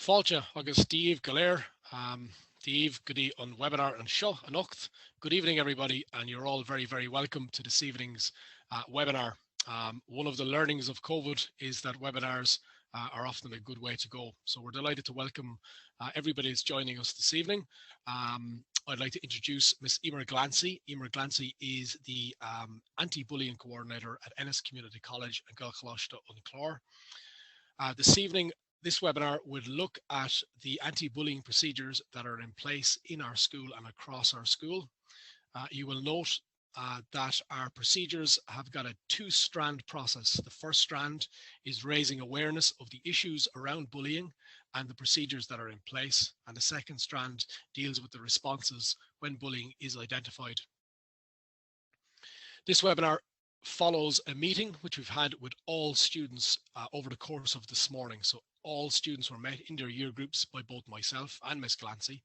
Fáilte agus Steve Galer. Steve, good on webinar and show anocht. Good evening, everybody, and you're all very, very welcome to this evening's webinar. One of the learnings of COVID is that webinars are often a good way to go. So we're delighted to welcome everybody who's joining us this evening. I'd like to introduce Miss Emer Glancy. Emer Glancy is the anti-bullying coordinator at Ennis Community College in Gaelcholáiste an Clár. This evening, this webinar would look at the anti-bullying procedures that are in place in our school and across our school. You will note that our procedures have got a two-strand process. The first strand is raising awareness of the issues around bullying and the procedures that are in place. And the second strand deals with the responses when bullying is identified. This webinar follows a meeting which we've had with all students over the course of this morning. So all students were met in their year groups by both myself and Miss Glancy,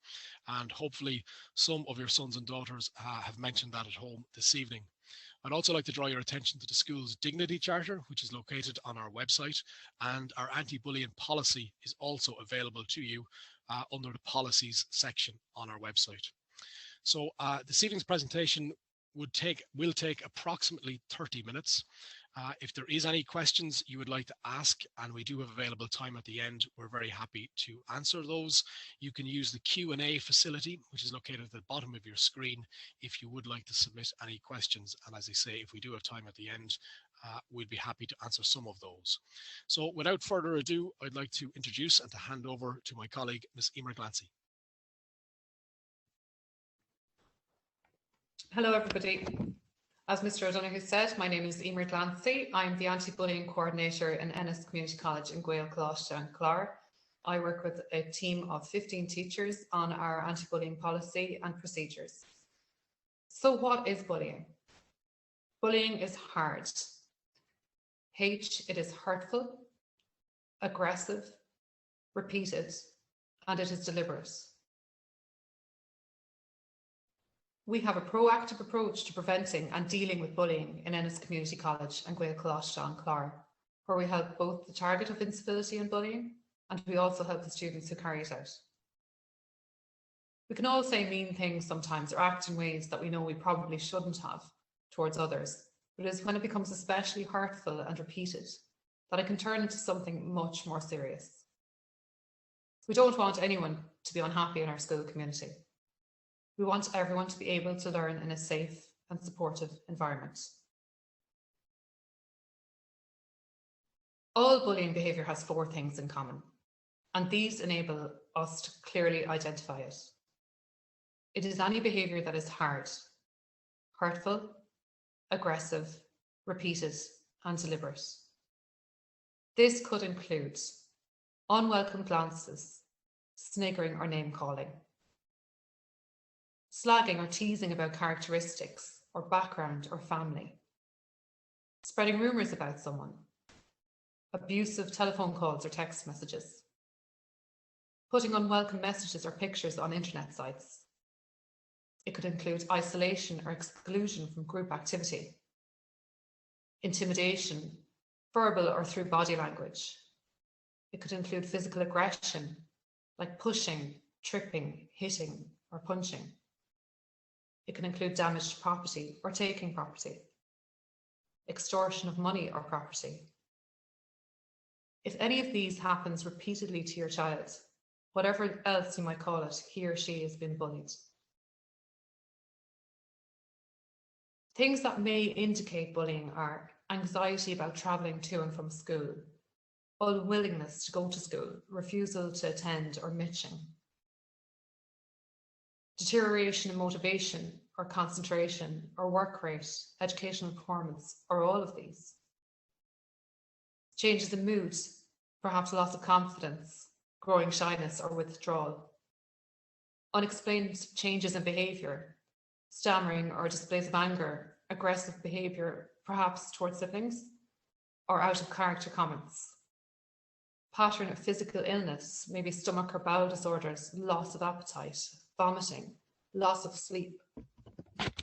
and hopefully some of your sons and daughters have mentioned that at home this evening. I'd also like to draw your attention to the school's Dignity Charter, which is located on our website, and our anti-bullying policy is also available to you under the policies section on our website. So this evening's presentation will take approximately 30 minutes. If there is any questions you would like to ask, and we do have available time at the end, we're very happy to answer those. You can use the Q&A facility, which is located at the bottom of your screen, if you would like to submit any questions. And as I say, if we do have time at the end, we'd be happy to answer some of those. So without further ado, I'd like to introduce and to hand over to my colleague, Ms. Emer Glancy. Hello, everybody. As Mr. O'Donoghue said, my name is Emer Glancy. I'm the anti-bullying coordinator in Ennis Community College in Gaelcholáiste an Clár. I work with a team of 15 teachers on our anti-bullying policy and procedures. So what is bullying? Bullying is hard. It is hurtful, aggressive, repeated, and it is deliberate. We have a proactive approach to preventing and dealing with bullying in Ennis Community College and Gaelcholáiste an Clár, where we help both the target of incivility and bullying, and we also help the students who carry it out. We can all say mean things sometimes or act in ways that we know we probably shouldn't have towards others, but it is when it becomes especially hurtful and repeated that it can turn into something much more serious. We don't want anyone to be unhappy in our school community. We want everyone to be able to learn in a safe and supportive environment. All bullying behaviour has four things in common, and these enable us to clearly identify it. It is any behaviour that is hard, hurtful, aggressive, repeated, and deliberate. This could include unwelcome glances, sniggering or name-calling, slagging or teasing about characteristics or background or family, spreading rumours about someone, abusive telephone calls or text messages, putting unwelcome messages or pictures on internet sites. It could include isolation or exclusion from group activity, intimidation, verbal or through body language. It could include physical aggression, like pushing, tripping, hitting, or punching. It can include damage to property or taking property, extortion of money or property. If any of these happens repeatedly to your child, whatever else you might call it, he or she has been bullied. Things that may indicate bullying are anxiety about travelling to and from school, unwillingness to go to school, refusal to attend or mitching, deterioration in motivation or concentration or work rate, educational performance, or all of these. Changes in mood, perhaps loss of confidence, growing shyness or withdrawal. Unexplained changes in behaviour, stammering or displays of anger, aggressive behaviour, perhaps towards siblings, or out of character comments. Pattern of physical illness, maybe stomach or bowel disorders, loss of appetite, vomiting, loss of sleep,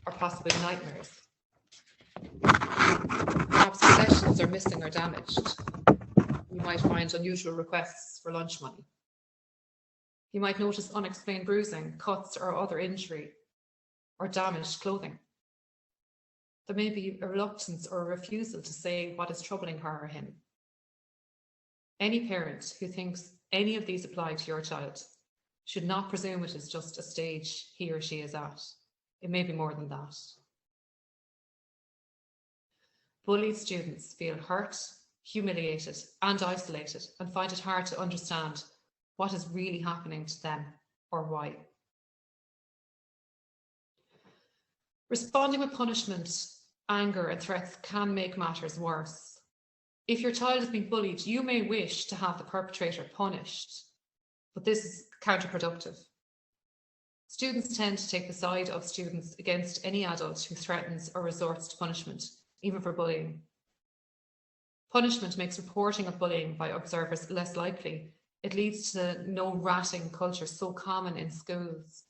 or possibly nightmares. Perhaps possessions are missing or damaged. You might find unusual requests for lunch money. He might notice unexplained bruising, cuts or other injury, or damaged clothing. There may be a reluctance or a refusal to say what is troubling her or him. Any parent who thinks any of these apply to your child should not presume it is just a stage he or she is at. It may be more than that. Bullied students feel hurt, humiliated and isolated and find it hard to understand what is really happening to them or why. Responding with punishment, anger and threats can make matters worse. If your child is being bullied, you may wish to have the perpetrator punished, but this is counterproductive. Students tend to take the side of students against any adult who threatens or resorts to punishment, even for bullying. Punishment makes reporting of bullying by observers less likely. It leads to the no ratting culture so common in schools.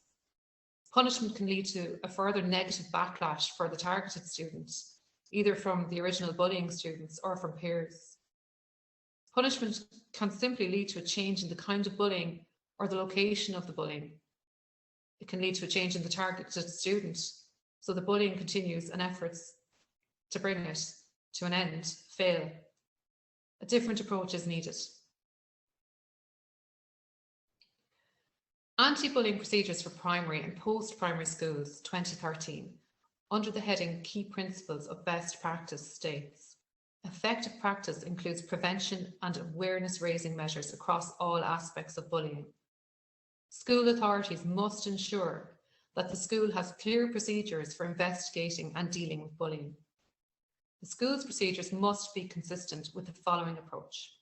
Punishment can lead to a further negative backlash for the targeted students, either from the original bullying students or from peers. Punishment can simply lead to a change in the kind of bullying or the location of the bullying. It can lead to a change in the targeted student, so the bullying continues and efforts to bring it to an end fail. A different approach is needed. Anti-bullying procedures for primary and post-primary schools 2013, under the heading Key Principles of Best Practice, states, effective practice includes prevention and awareness raising measures across all aspects of bullying. School authorities must ensure that the school has clear procedures for investigating and dealing with bullying. The school's procedures must be consistent with the following approach.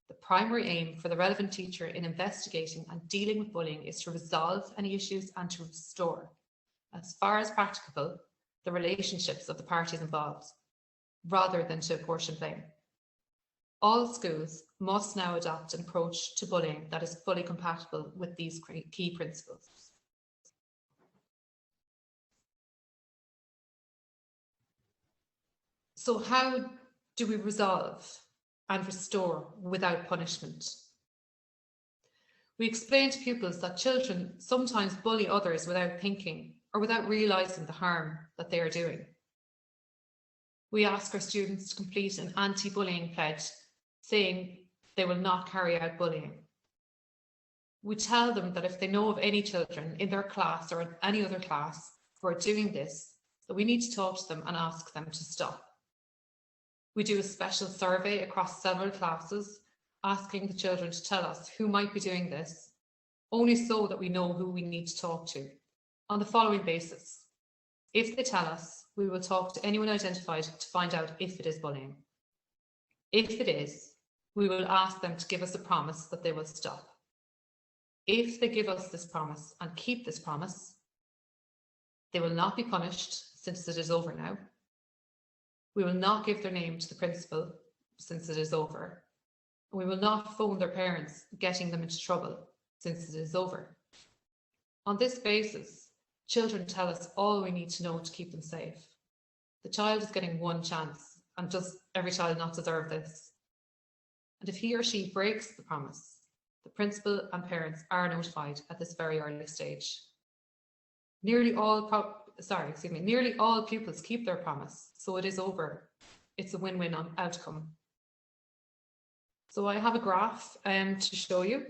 The primary aim for the relevant teacher in investigating and dealing with bullying is to resolve any issues and to restore, as far as practicable, the relationships of the parties involved, rather than to apportion blame. All schools must now adopt an approach to bullying that is fully compatible with these key principles. So how do we resolve and restore without punishment? We explain to pupils that children sometimes bully others without thinking or without realising the harm that they are doing. We ask our students to complete an anti-bullying pledge, saying they will not carry out bullying. We tell them that if they know of any children in their class or any other class who are doing this, that we need to talk to them and ask them to stop. We do a special survey across several classes, asking the children to tell us who might be doing this, only so that we know who we need to talk to, on the following basis. If they tell us, we will talk to anyone identified to find out if it is bullying. If it is, we will ask them to give us a promise that they will stop. If they give us this promise and keep this promise, they will not be punished since it is over now. We will not give their name to the principal since it is over. We will not phone their parents, getting them into trouble since it is over. On this basis, children tell us all we need to know to keep them safe. The child is getting one chance, and does every child not deserve this? And if he or she breaks the promise, the principal and parents are notified at this very early stage. Nearly all pupils keep their promise, so it is over. It's a win-win outcome. So I have a graph to show you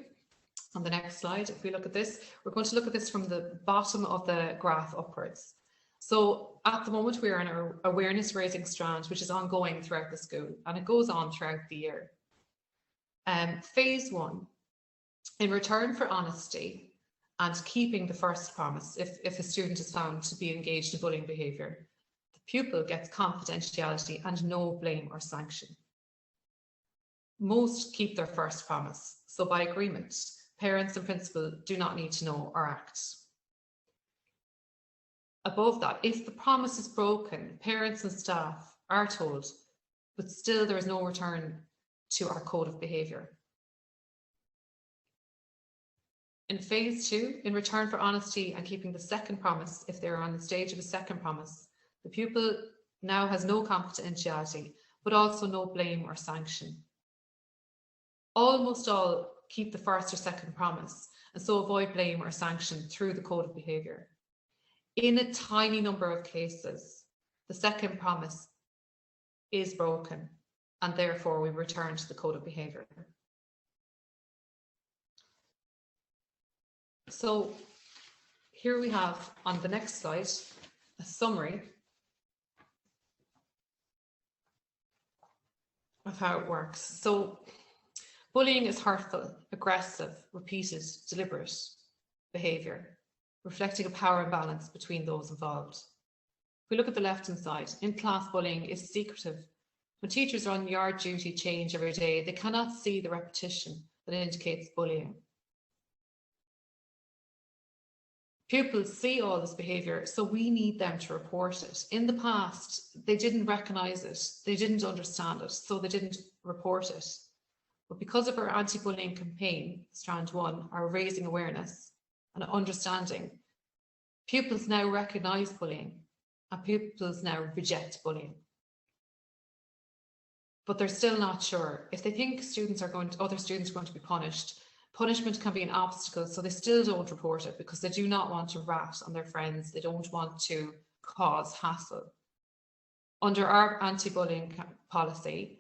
on the next slide. If we look at this, we're going to look at this from the bottom of the graph upwards. So at the moment we are in our awareness raising strand, which is ongoing throughout the school, and it goes on throughout the year. Phase 1, in return for honesty and keeping the first promise, if a student is found to be engaged in bullying behaviour, the pupil gets confidentiality and no blame or sanction. Most keep their first promise, so by agreement, parents and principal do not need to know or act. Above that, if the promise is broken, parents and staff are told, but still there is no return to our code of behaviour. In phase 2, in return for honesty and keeping the second promise, if they're on the stage of a second promise, the pupil now has no confidentiality, but also no blame or sanction. Almost all keep the first or second promise, and so avoid blame or sanction through the code of behaviour. In a tiny number of cases, the second promise is broken, and therefore we return to the code of behaviour. So here we have on the next slide a summary of how it works. So bullying is hurtful, aggressive, repeated, deliberate behaviour, reflecting a power imbalance between those involved. If we look at the left-hand side, in-class bullying is secretive. When teachers are on yard duty change every day, they cannot see the repetition that indicates bullying. Pupils see all this behaviour, so we need them to report it. In the past, they didn't recognise it, they didn't understand it, so they didn't report it. But because of our anti-bullying campaign, Strand 1, our raising awareness and understanding, pupils now recognise bullying and pupils now reject bullying. But they're still not sure. If they think other students are going to be punished, punishment can be an obstacle, so they still don't report it because they do not want to rat on their friends. They don't want to cause hassle. Under our anti-bullying policy,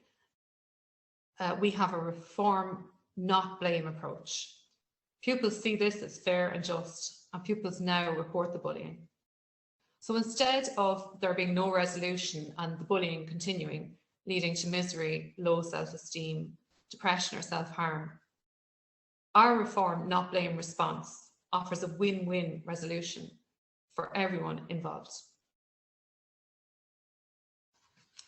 we have a reform, not blame approach. Pupils see this as fair and just, and pupils now report the bullying. So instead of there being no resolution and the bullying continuing, leading to misery, low self-esteem, depression or self-harm, our reform, not blame response offers a win-win resolution for everyone involved.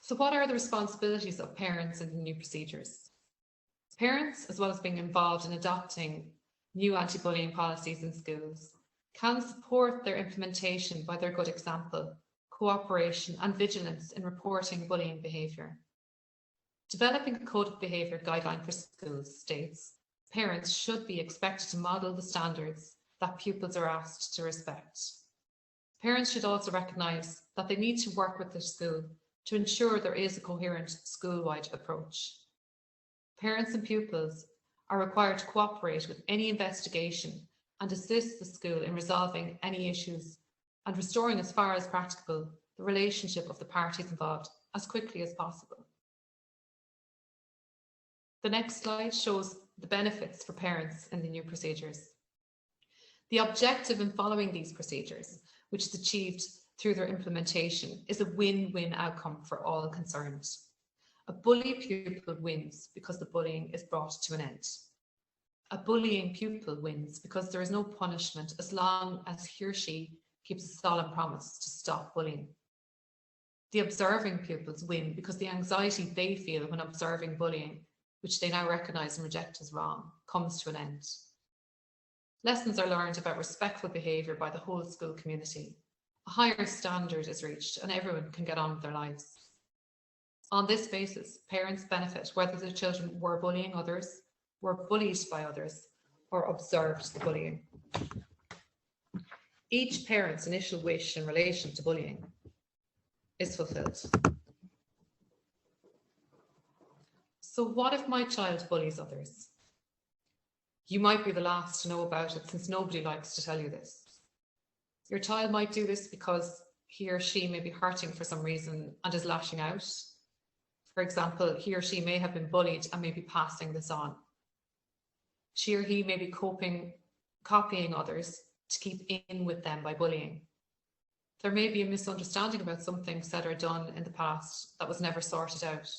So what are the responsibilities of parents in the new procedures? Parents, as well as being involved in adopting new anti-bullying policies in schools, can support their implementation by their good example, cooperation and vigilance in reporting bullying behaviour. Developing a code of behaviour guideline for schools states parents should be expected to model the standards that pupils are asked to respect. Parents should also recognise that they need to work with the school to ensure there is a coherent school-wide approach. Parents and pupils are required to cooperate with any investigation and assist the school in resolving any issues and restoring, as far as practicable, the relationship of the parties involved as quickly as possible. The next slide shows the benefits for parents in the new procedures. The objective in following these procedures, which is achieved through their implementation, is a win-win outcome for all concerned. A bully pupil wins because the bullying is brought to an end. A bullying pupil wins because there is no punishment as long as he or she keeps a solemn promise to stop bullying. The observing pupils win because the anxiety they feel when observing bullying, which they now recognise and reject as wrong, comes to an end. Lessons are learned about respectful behaviour by the whole school community. A higher standard is reached and everyone can get on with their lives. On this basis, parents benefit whether their children were bullying others, were bullied by others, or observed the bullying. Each parent's initial wish in relation to bullying is fulfilled. So what if my child bullies others? You might be the last to know about it since nobody likes to tell you this. Your child might do this because he or she may be hurting for some reason and is lashing out. For example, he or she may have been bullied and may be passing this on. She or he may be copying others to keep in with them by bullying. There may be a misunderstanding about something said or done in the past that was never sorted out.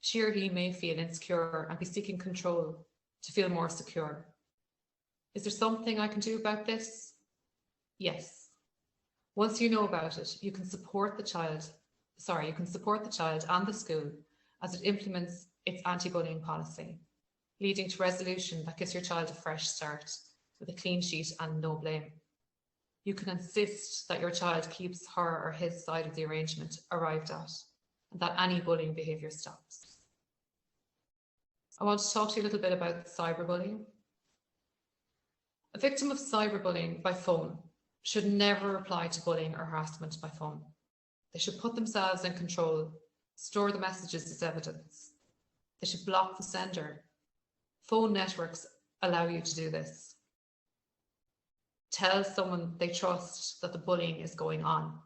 She or he may feel insecure and be seeking control to feel more secure. Is there something I can do about this? Yes. Once you know about it, you can support the child and the school as it implements its anti-bullying policy, leading to resolution that gives your child a fresh start with a clean sheet and no blame. You can insist that your child keeps her or his side of the arrangement arrived at, and that any bullying behaviour stops. I want to talk to you a little bit about cyberbullying. A victim of cyberbullying by phone should never reply to bullying or harassment by phone. They should put themselves in control, store the messages as evidence. They should block the sender, Phone networks allow you to do this. Tell someone they trust that the bullying is going on.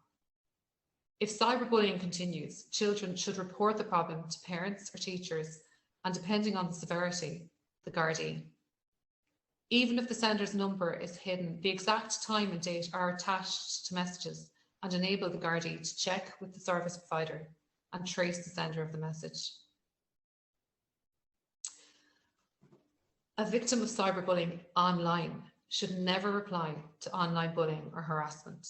If cyberbullying continues, children should report the problem to parents or teachers, and depending on the severity, the Gardaí. Even if the sender's number is hidden, the exact time and date are attached to messages and enable the Gardaí to check with the service provider and trace the sender of the message. A victim of cyberbullying online should never reply to online bullying or harassment.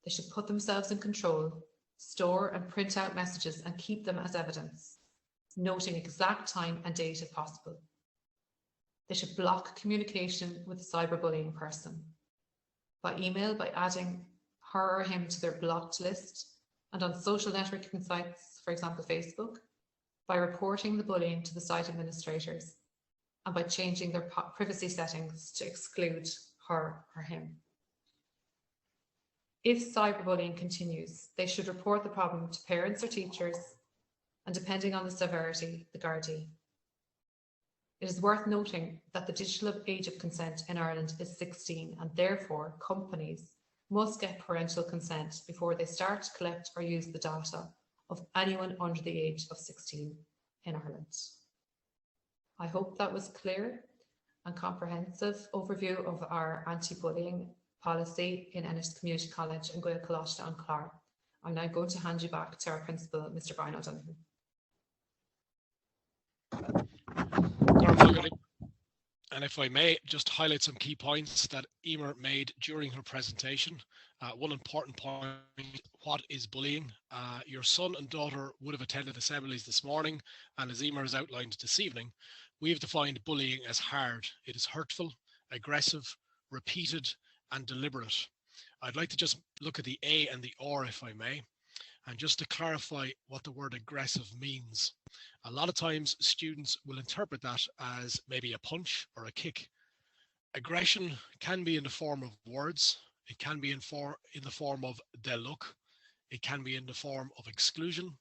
They should put themselves in control, store and print out messages and keep them as evidence, noting exact time and date if possible. They should block communication with the cyberbullying person by email, by adding her or him to their blocked list, and on social networking sites, for example, Facebook, by reporting the bullying to the site administrators, and by changing their privacy settings to exclude her or him. If cyberbullying continues, they should report the problem to parents or teachers, and depending on the severity, the Gardaí. It is worth noting that the digital age of consent in Ireland is 16, and therefore companies must get parental consent before they start to collect or use the data of anyone under the age of 16 in Ireland. I hope that was clear and comprehensive overview of our anti-bullying policy in Ennis Community College and Gael Colachta and Clara. I'm now going to hand you back to our principal, Mr. Brian O'Donoghue. And if I may, just highlight some key points that Emer made during her presentation. One important point, what is bullying? Your son and daughter would have attended assemblies this morning, and as Emer has outlined this evening, we have defined bullying as hard. It is hurtful, aggressive, repeated, and deliberate. I'd like to just look at the A and the R, if I may, and just to clarify what the word aggressive means. A lot of times students will interpret that as maybe a punch or a kick. Aggression can be in the form of words. It can be in the form of "they look." It can be in the form of exclusion.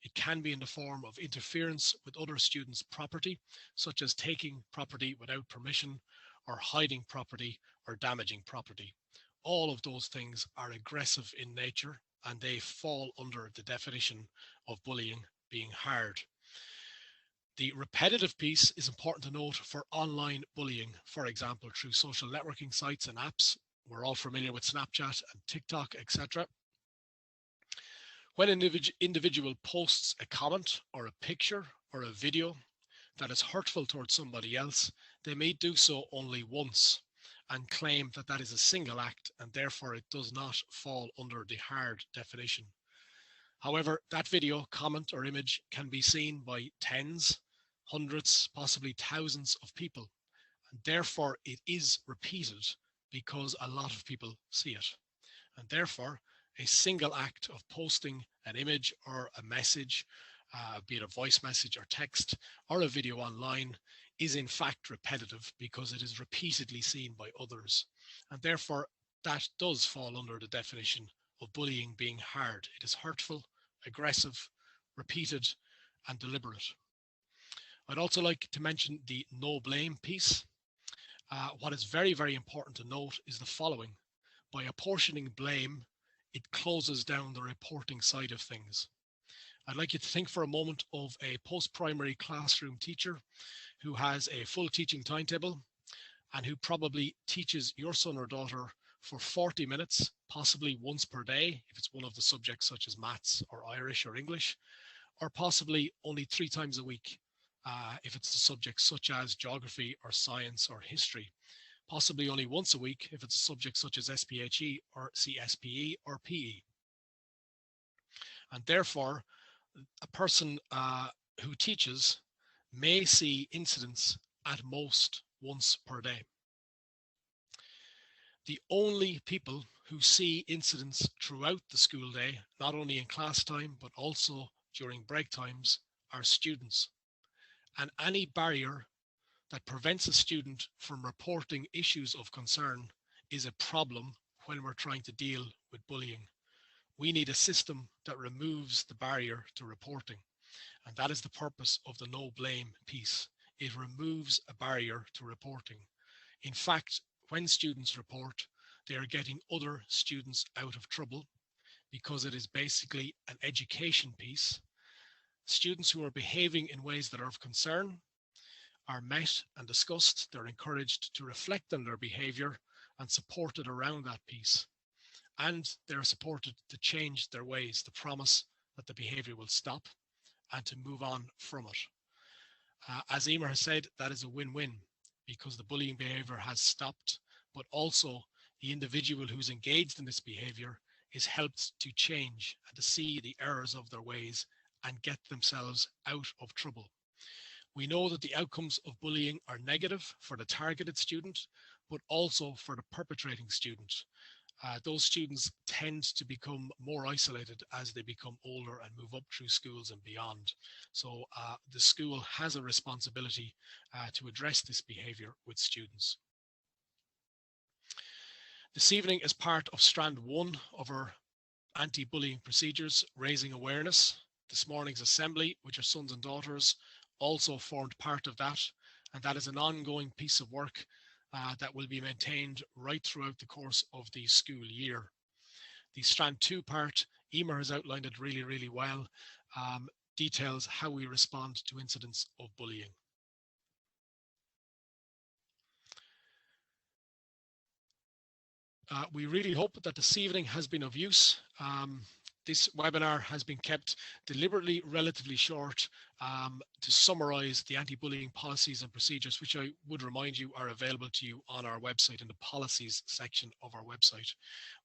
It can be in the form of interference with other students' property, such as taking property without permission, or hiding property, or damaging property. All of those things are aggressive in nature, and they fall under the definition of bullying being hard. The repetitive piece is important to note for online bullying, for example, through social networking sites and apps. We're all familiar with Snapchat and TikTok, etc. When an individual posts a comment or a picture or a video that is hurtful towards somebody else, they may do so only once and claim that that is a single act, and therefore it does not fall under the hard definition. However, that video, comment, or image can be seen by tens, hundreds, possibly thousands of people, and therefore it is repeated because a lot of people see it. And therefore, a single act of posting an image or a message, be it a voice message or text or a video online, is in fact repetitive because it is repeatedly seen by others. And therefore, that does fall under the definition of bullying being hard. It is hurtful, aggressive, repeated, and deliberate. I'd also like to mention the no blame piece. What is very, very important to note is the following. By apportioning blame, it closes down the reporting side of things. I'd like you to think for a moment of a post-primary classroom teacher who has a full teaching timetable and who probably teaches your son or daughter for 40 minutes, possibly once per day, if it's one of the subjects such as maths or Irish or English, or possibly only 3 times a week, if it's a subject such as geography or science or history, possibly only once a week if it's a subject such as SPHE or CSPE or PE. And therefore, a person who teaches may see incidents at most once per day. The only people who see incidents throughout the school day, not only in class time, but also during break times, are students. And any barrier that prevents a student from reporting issues of concern is a problem when we're trying to deal with bullying. We need a system that removes the barrier to reporting. And that is the purpose of the no blame piece. it removes a barrier to reporting. In fact, when students report, they are getting other students out of trouble because it is basically an education piece. Students who are behaving in ways that are of concern are met and discussed. They're encouraged to reflect on their behavior and supported around that piece. And they're supported to change their ways, the promise that the behavior will stop and to move on from it. As Emer has said, that is a win-win because the bullying behavior has stopped, but also the individual who's engaged in this behavior is helped to change and to see the errors of their ways and get themselves out of trouble. We know that the outcomes of bullying are negative for the targeted student, but also for the perpetrating student. Those students tend to become more isolated as they become older and move up through schools and beyond. So the school has a responsibility to address this behaviour with students. This evening, as part of Strand 1 of our anti-bullying procedures, raising awareness, this morning's assembly with your sons and daughters also formed part of that, and that is an ongoing piece of work that will be maintained right throughout the course of the school year. The Strand 2 part, Emer has outlined it really, really well, details how we respond to incidents of bullying. We really hope that this evening has been of use. This webinar has been kept deliberately relatively short to summarise the anti-bullying policies and procedures, which I would remind you are available to you on our website in the policies section of our website.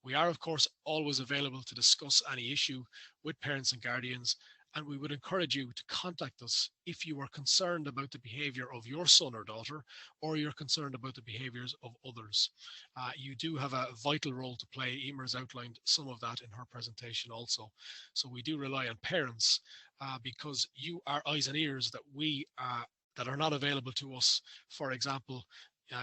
We are, of course, always available to discuss any issue with parents and guardians, and we would encourage you to contact us if you are concerned about the behaviour of your son or daughter, or you're concerned about the behaviours of others. You do have a vital role to play. Emer has outlined some of that in her presentation also. So we do rely on parents because you are eyes and ears that are not available to us. For example,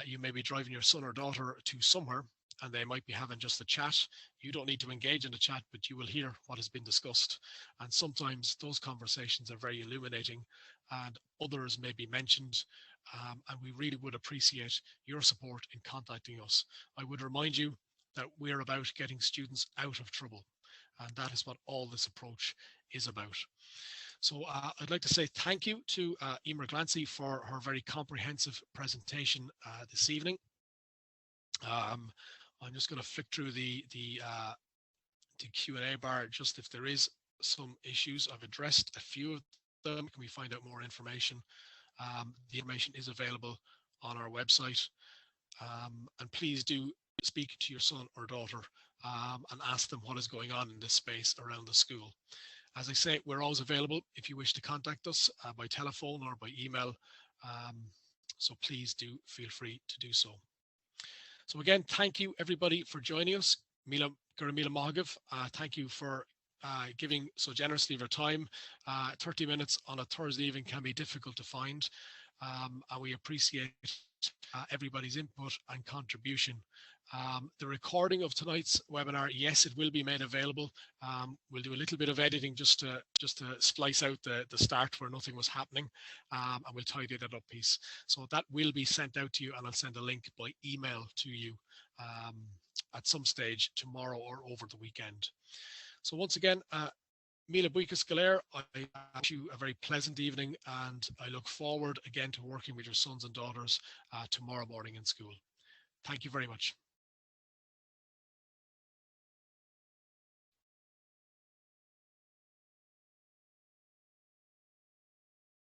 you may be driving your son or daughter to somewhere and they might be having just a chat. You don't need to engage in the chat, but you will hear what has been discussed. And sometimes those conversations are very illuminating and others may be mentioned. And we really would appreciate your support in contacting us. I would remind you that we're about getting students out of trouble. And that is what all this approach is about. So I'd like to say thank you to Emer Glancy for her very comprehensive presentation this evening. I'm just going to flick through the Q&A bar just if there is some issues. I've addressed a few of them. Can we find out more information? The information is available on our website. And please do speak to your son or daughter and ask them what is going on in this space around the school. As I say, we're always available if you wish to contact us by telephone or by email. So please do feel free to do so. So again, thank you everybody for joining us. Mila Mahagiv, thank you for giving so generously of your time. 30 minutes on a Thursday evening can be difficult to find, and we appreciate everybody's input and contribution. The recording of tonight's webinar, yes, it will be made available. We'll do a little bit of editing just to splice out the start where nothing was happening, and we'll tidy that up piece. So that will be sent out to you, and I'll send a link by email to you at some stage tomorrow or over the weekend. So once again, Mila Buicas Galer, I wish you a very pleasant evening, and I look forward again to working with your sons and daughters tomorrow morning in school. Thank you very much.